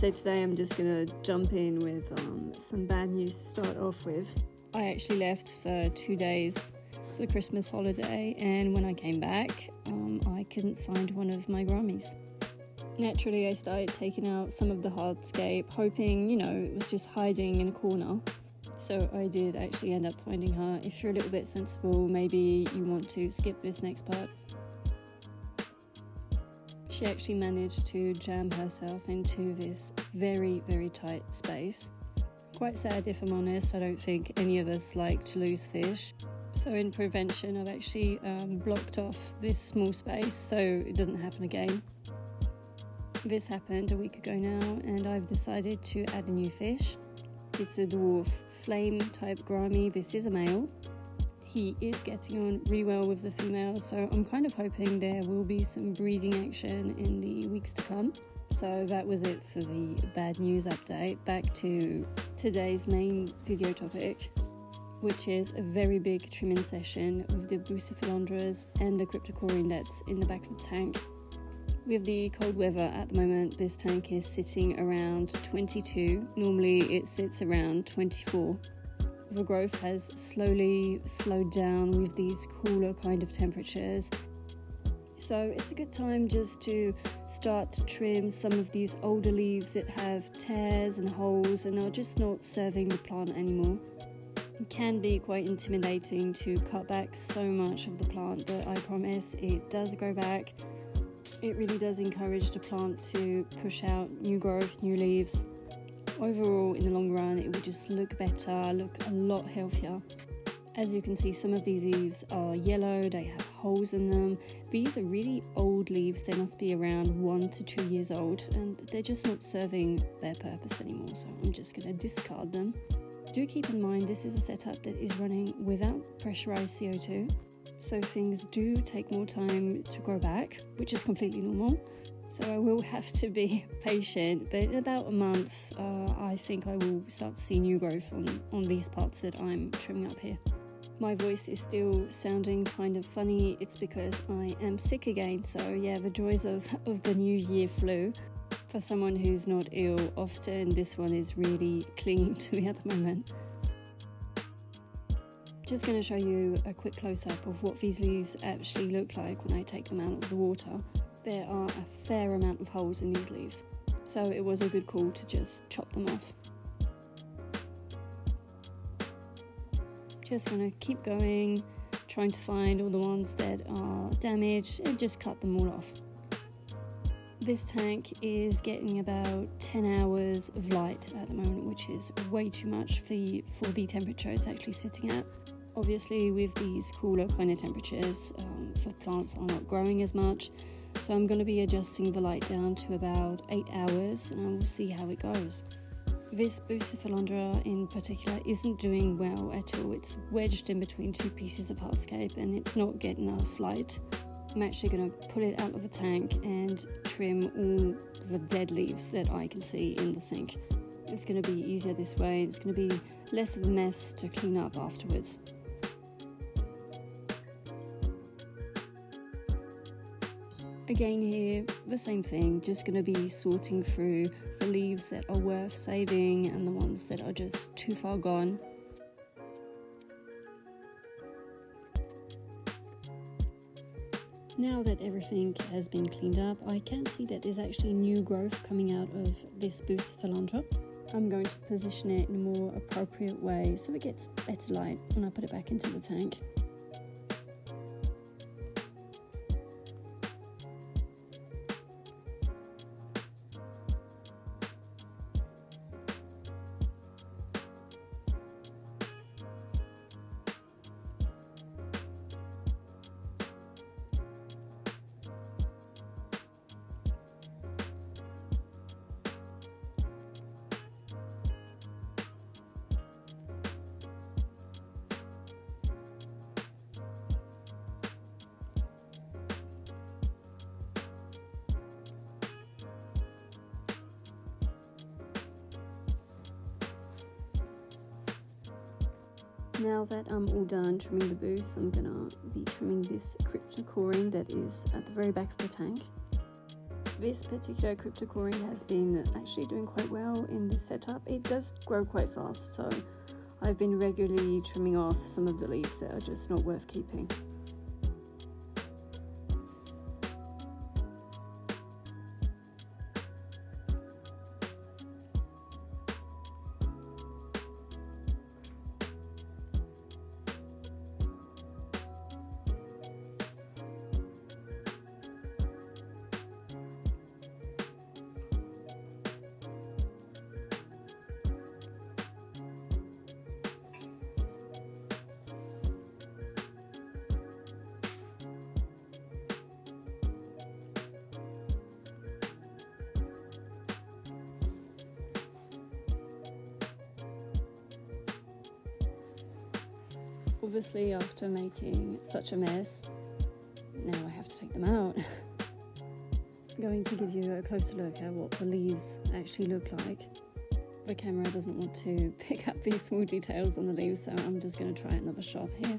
So today I'm just gonna jump in with some bad news to start off with. I actually left for 2 days for the Christmas holiday, and when I came back, I couldn't find one of my Grammies. Naturally, I started taking out some of the hardscape, hoping, it was just hiding in a corner. So I did actually end up finding her. If you're a little bit sensible, maybe you want to skip this next part. She actually managed to jam herself into this very, very tight space. Quite sad, if I'm honest. I don't think any of us like to lose fish. So in prevention, I've actually blocked off this small space so it doesn't happen again. This happened a week ago now, and I've decided to add a new fish. It's a dwarf flame type Grammy. This is a male. He is getting on really well with the female, so I'm kind of hoping there will be some breeding action in the weeks to come. So that was it for the bad news update. Back to today's main video topic, which is a very big trimming session with the bucephalandras and the Cryptocoryne that's in the back of the tank. With the cold weather at the moment, this tank is sitting around 22. Normally it sits around 24. The growth has slowly slowed down with these cooler kind of temperatures. So it's a good time just to start to trim some of these older leaves that have tears and holes and are just not serving the plant anymore. It can be quite intimidating to cut back so much of the plant, but I promise it does grow back. It really does encourage the plant to push out new growth, new leaves. Overall, in the long run, it will just look better, look a lot healthier. As you can see, some of these leaves are yellow, they have holes in them. These are really old leaves. They must be around 1 to 2 years old, and they're just not serving their purpose anymore, so I'm just going to discard them. Do keep in mind this is a setup that is running without pressurized CO2, so things do take more time to grow back, which is completely normal. So I will have to be patient, but in about a month, I think I will start to see new growth on these parts that I'm trimming up here. My voice is still sounding kind of funny. It's because I am sick again, so yeah, the joys of the New Year flu. For someone who's not ill, often this one is really clinging to me at the moment. Just going to show you a quick close-up of what these leaves actually look like when I take them out of the water. There are a fair amount of holes in these leaves, so it was a good call to just chop them off. Just going to keep going, trying to find all the ones that are damaged and just cut them all off. This tank is getting about 10 hours of light at the moment, which is way too much for the temperature it's actually sitting at. Obviously, with these cooler kind of temperatures, the plants are not growing as much. So I'm going to be adjusting the light down to about 8 hours, and I will see how it goes. This bucephalandra in particular isn't doing well at all. It's wedged in between 2 pieces of hardscape and it's not getting enough light. I'm actually going to pull it out of the tank and trim all the dead leaves that I can see in the sink. It's going to be easier this way. It's going to be less of a mess to clean up afterwards. Again here, the same thing, just going to be sorting through the leaves that are worth saving and the ones that are just too far gone. Now that everything has been cleaned up, I can see that there's actually new growth coming out of this bucephalandra. I'm going to position it in a more appropriate way so it gets better light when I put it back into the tank. Now that I'm all done trimming the buce, I'm gonna be trimming this Cryptocoryne that is at the very back of the tank. This particular Cryptocoryne has been actually doing quite well in this setup. It does grow quite fast, so I've been regularly trimming off some of the leaves that are just not worth keeping. Obviously, after making such a mess, now I have to take them out. I'm going to give you a closer look at what the leaves actually look like. The camera doesn't want to pick up these small details on the leaves, so I'm just going to try another shot here.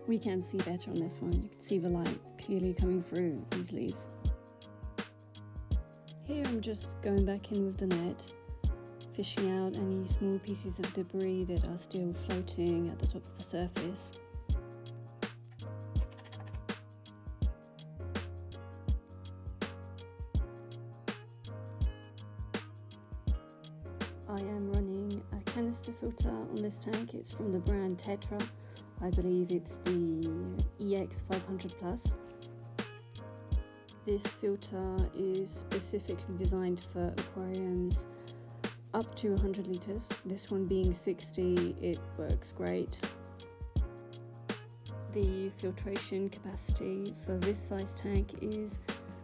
We can see better on this one. You can see the light clearly coming through these leaves. Here I'm just going back in with the net, fishing out any small pieces of debris that are still floating at the top of the surface. I am running a canister filter on this tank. It's from the brand Tetra. I believe it's the EX500 Plus. This filter is specifically designed for aquariums up to 100 litres. This one being 60, it works great. The filtration capacity for this size tank is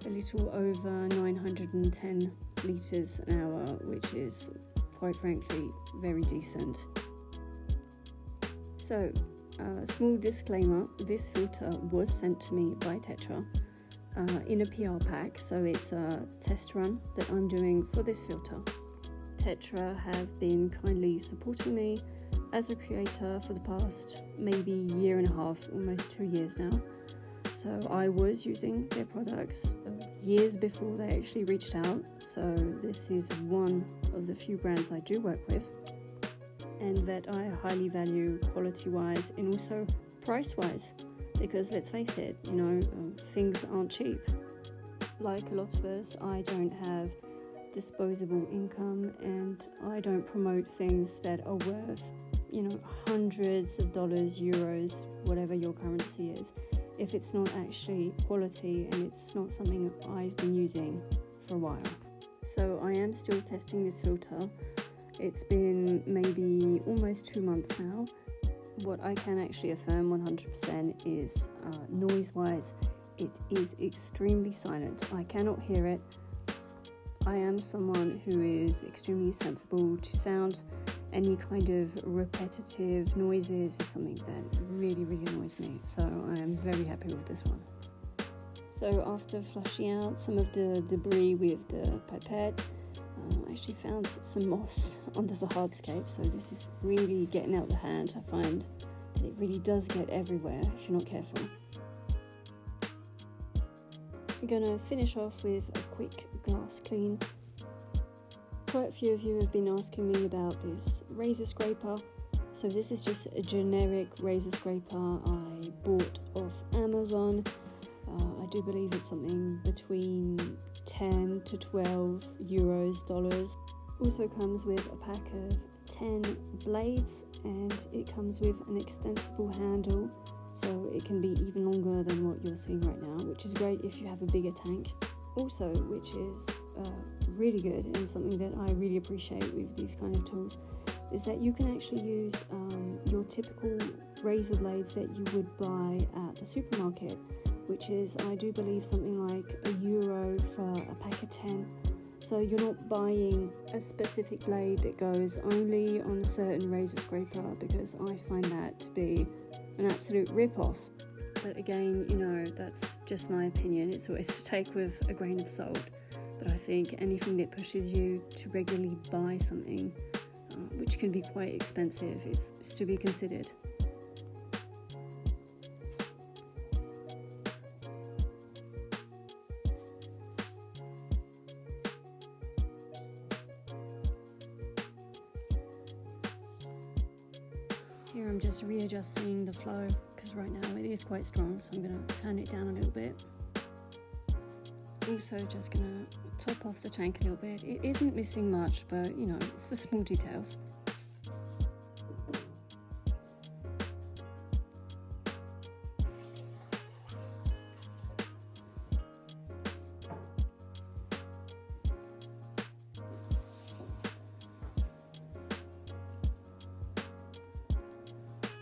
a little over 910 litres an hour, which is quite frankly very decent. So, small disclaimer, this filter was sent to me by Tetra in a PR pack, so it's a test run that I'm doing for this filter. Tetra have been kindly supporting me as a creator for the past maybe year and a half, almost 2 years now. So I was using their products years before they actually reached out, so this is one of the few brands I do work with and that I highly value quality-wise and also price-wise, because let's face it, things aren't cheap. Like a lot of us, I don't have disposable income and I don't promote things that are worth, hundreds of dollars, euros, whatever your currency is, if it's not actually quality and it's not something I've been using for a while. So I am still testing this filter. It's been maybe almost 2 months now. What I can actually affirm 100% is noise-wise, it is extremely silent. I cannot hear it. I am someone who is extremely sensible to sound. Any kind of repetitive noises is something that really, really annoys me. So I am very happy with this one. So after flushing out some of the debris with the pipette, I actually found some moss under the hardscape. So this is really getting out of hand. I find that it really does get everywhere if you're not careful. I'm gonna finish off with a quick glass clean. Quite a few of you have been asking me about this razor scraper. So this is just a generic razor scraper I bought off Amazon. I do believe it's something between 10 to 12 euros, dollars. Also comes with a pack of 10 blades and it comes with an extensible handle, so it can be even longer than what you're seeing right now, which is great if you have a bigger tank. Also, which is really good and something that I really appreciate with these kind of tools, is that you can actually use your typical razor blades that you would buy at the supermarket, which is, I do believe, something like €1 for a pack of 10. So you're not buying a specific blade that goes only on a certain razor scraper, because I find that to be an absolute rip-off. But again, that's just my opinion. It's always to take with a grain of salt. But I think anything that pushes you to regularly buy something, which can be quite expensive, is to be considered. Here I'm just readjusting the flow because right now it is quite strong, so I'm going to turn it down a little bit. Also just going to top off the tank a little bit. It isn't missing much, but you know, it's the small details.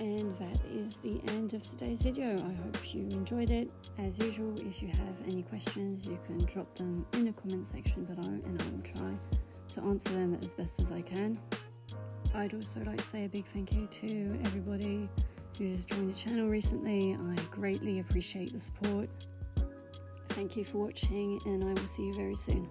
And that is the end of today's video. I hope you enjoyed it. As usual, if you have any questions, you can drop them in the comment section below and I will try to answer them as best as I can. I'd also like to say a big thank you to everybody who's joined the channel recently. I greatly appreciate the support. Thank you for watching and I will see you very soon.